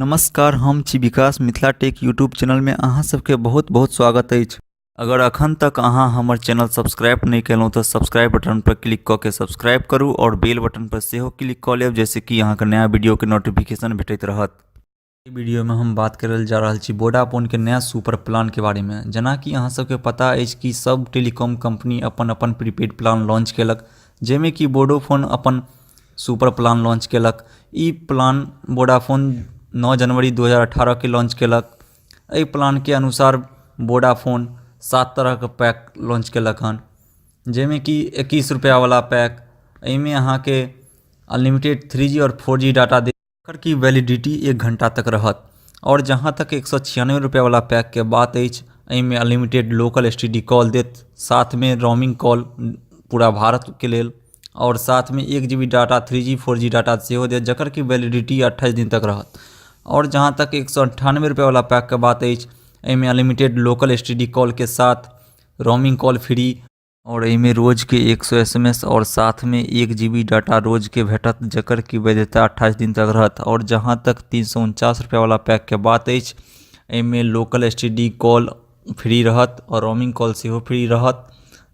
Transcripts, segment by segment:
नमस्कार, हम छी विकास मिथिला टेक यूट्यूब चैनल में अहाँ सबके बहुत बहुत स्वागत अछि। अगर अखन तक अहाँ हमर चैनल सब्सक्राइब नहीं केलहुँ तो सब्सक्राइब बटन पर क्लिक कऽ के सब्सक्राइब करू और बेल बटन पर सेहो क्लिक कऽ लेब जैसे कि अहाँके नया वीडियो के नोटिफिकेशन भेटैत रहत। ई वीडियो में हम बात करल जा रहल छी वोडाफोन के नया सुपर प्लान के बारे में। जेना कि अहाँ सबके पता अछि कि सब टेलीकॉम कंपनी अपन अपन प्रीपेड प्लान लॉन्च केलक, जेमे कि वोडाफोन अपन सुपर प्लान लॉन्च केलक। ई प्लान वोडाफोन 9 जनवरी 2018 के लॉन्च केलक। एहि प्लान के अनुसार वोडाफोन 7 तरह के पैक लॉन्च केलक हन, जेमे कि 21 रुपया वाला पैक, एहिमे अहाँके अनलिमिटेड 3G और 4G डाटा दे, एकर की वैलिडिटी 1 घंटा तक रहत। और जहाँ तक 196 रुपया वाला पैक के बात अछि, एहिमे अनलिमिटेड लोकल STD कॉल देत, साथ में रोमिंग कॉल पूरा भारत के लेल, और साथ में 1 GB data 3G 4G data सेहो देत, जकर की वैलिडिटी 28 दिन तक रहत। और जहाँ तक 198 रुपये वाला पैक के बात अछि, एहिमे अनलिमिटेड लोकल STD कॉल के साथ रोमिंग कॉल फ्री, और एहिमे रोज के 100 SMS और साथ में 1 GB डाटा रोज के भेटत, जकर की वैधता 28 दिन तक रहत। और जहाँ तक 349 रुपये वाला पैक के बात अछि, एहिमे लोकल STD कॉल फ्री रहत और रोमिंग कॉल सेहो फ्री रहत,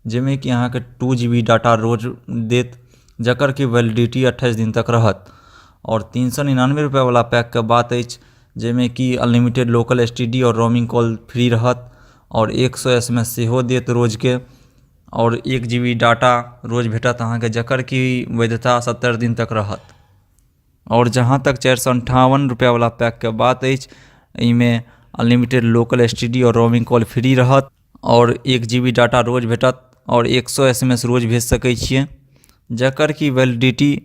जेमे कि अहाँके 2 GB डाटा रोज देत, जकर की वैलिडिटी 28 दिन तक रहत। और 399 रुपये वाला पैक के बात अछि, जेमे कि अनलिमिटेड लोकल STD और रोमिंग कॉल फ्री रहत, और 100 SMS सेहो देत रोज के, और 1 GB डाटा रोज भेटत अहाँके, जकर की वैधता 70 दिन तक रहत। और जहाँ तक 458 रुपया वाला पैक के बात अछि, एहिमे अनलिमिटेड लोकल STD और रोमिंग कॉल फ्री रहत, और 1 GB डाटा रोज भेटत, और 100 SMS रोज भेज सकै छियै, जकर की वैलिडिटी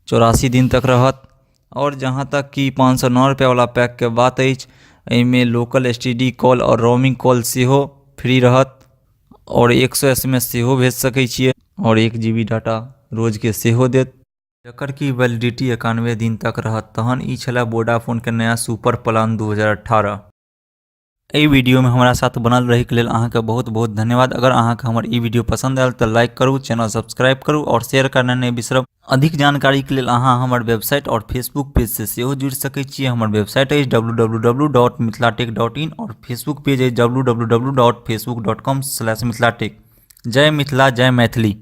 84 दिन तक रहत। और जहाँ तक कि 509 रुपया वाला पैक के बात अछि, एहिमे लोकल STD कॉल और रोमिंग कॉल सेहो फ्री रहत, और 100 SMS सेहो भेज सकै छियै, और 1 GB डाटा रोज के सेहो देत, जकर की वैलिडिटी 91 दिन तक रहत। तहन ई छलै वोडाफोन के नया सुपर प्लान 2018। एहि वीडियो में हमारा साथ बनल रही के लेल अहाँके बहुत बहुत धन्यवाद। अगर अहाँके हमर ई वीडियो पसंद आयल तो लाइक करू, चैनल सब्सक्राइब करू और शेयर करना नहीं बिसरब। अधिक जानकारी के लेल अहाँ हमर वेबसाइट और फेसबुक पेज से सेहो जुड़ि सकै छियै। हमर वेबसाइट अछि www.mithilatech.in और फेसबुक पेज अछि www.facebook.com/mithilatech। जय मिथिला, जय मैथिली।